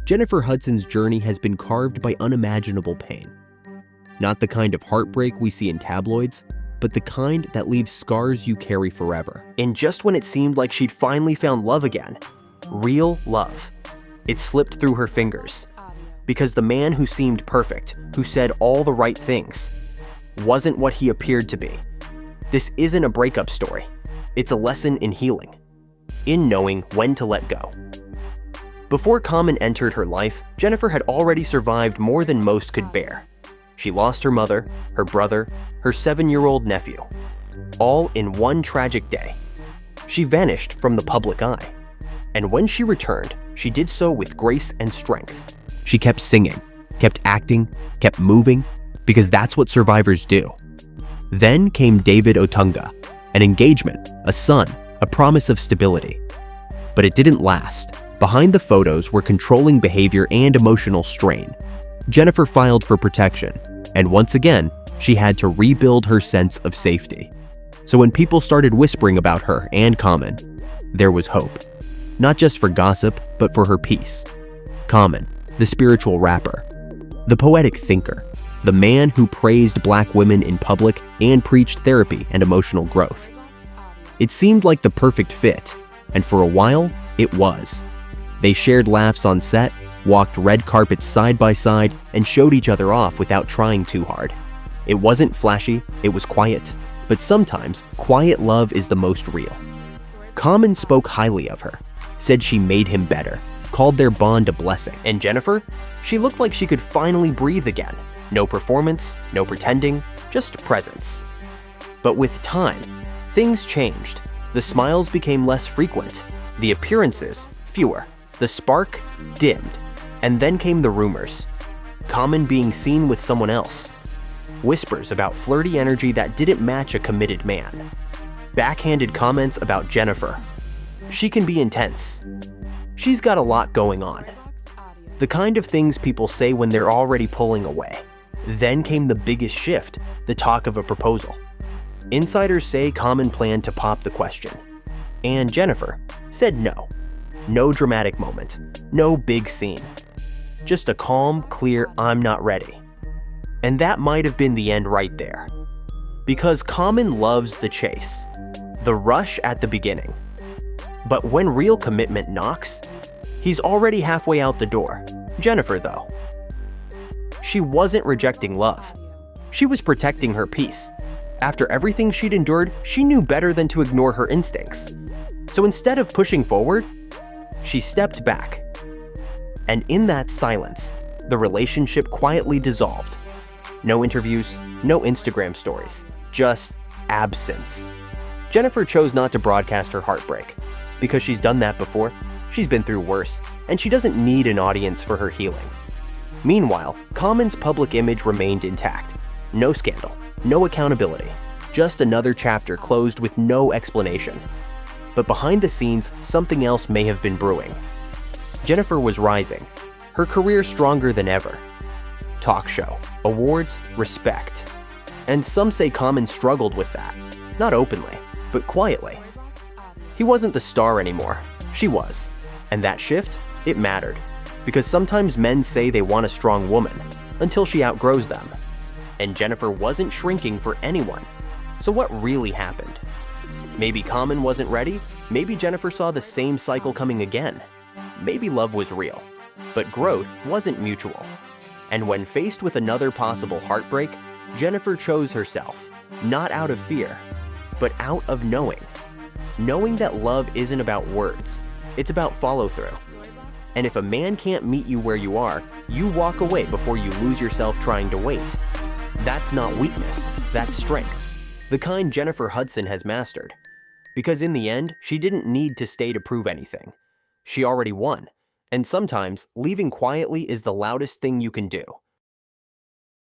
Jennifer Hudson's journey has been carved by unimaginable pain. Not the kind of heartbreak we see in tabloids, but the kind that leaves scars you carry forever. And just when it seemed like she'd finally found love again, real love, it slipped through her fingers. Because the man who seemed perfect, who said all the right things, wasn't what he appeared to be. This isn't a breakup story. It's a lesson in healing, in knowing when to let go. Before Common entered her life, Jennifer had already survived more than most could bear. She lost her mother, her brother, her 7-year-old nephew, all in one tragic day. She vanished from the public eye, and when she returned, she did so with grace and strength. She kept singing, kept acting, kept moving, because that's what survivors do. Then came David Otunga, an engagement, a son, a promise of stability. But it didn't last. Behind the photos were controlling behavior and emotional strain. Jennifer filed for protection, and once again, she had to rebuild her sense of safety. So when people started whispering about her and Common, there was hope. Not just for gossip, but for her peace. Common, the spiritual rapper, the poetic thinker, the man who praised Black women in public and preached therapy and emotional growth. It seemed like the perfect fit, and for a while, it was. They shared laughs on set, walked red carpets side by side, and showed each other off without trying too hard. It wasn't flashy, it was quiet, but sometimes quiet love is the most real. Common spoke highly of her, said she made him better, called their bond a blessing. And Jennifer? She looked like she could finally breathe again. No performance, no pretending, just presence. But with time, things changed. The smiles became less frequent, the appearances fewer, the spark dimmed, and then came the rumors. Common being seen with someone else. Whispers about flirty energy that didn't match a committed man. Backhanded comments about Jennifer. She can be intense. She's got a lot going on. The kind of things people say when they're already pulling away. Then came the biggest shift, the talk of a proposal. Insiders say Common planned to pop the question. And Jennifer said no. No dramatic moment, no big scene. Just a calm, clear, I'm not ready. And that might have been the end right there. Because Common loves the chase, the rush at the beginning. But when real commitment knocks, he's already halfway out the door. Jennifer, though, she wasn't rejecting love. She was protecting her peace. After everything she'd endured, she knew better than to ignore her instincts. So instead of pushing forward, she stepped back. And in that silence, the relationship quietly dissolved. No interviews, no Instagram stories, just absence. Jennifer chose not to broadcast her heartbreak. Because she's done that before, she's been through worse, and she doesn't need an audience for her healing. Meanwhile, Common's public image remained intact. No scandal, no accountability, just another chapter closed with no explanation. But behind the scenes, something else may have been brewing. Jennifer was rising, her career stronger than ever. Talk show, awards, respect. And some say Common struggled with that, not openly, but quietly. He wasn't the star anymore, she was. And that shift, it mattered. Because sometimes men say they want a strong woman, until she outgrows them. And Jennifer wasn't shrinking for anyone. So what really happened? Maybe Common wasn't ready, maybe Jennifer saw the same cycle coming again. Maybe love was real, but growth wasn't mutual. And when faced with another possible heartbreak, Jennifer chose herself, not out of fear, but out of knowing. Knowing that love isn't about words, it's about follow-through. And if a man can't meet you where you are, you walk away before you lose yourself trying to wait. That's not weakness, that's strength. The kind Jennifer Hudson has mastered. Because in the end, she didn't need to stay to prove anything. She already won. And sometimes, leaving quietly is the loudest thing you can do.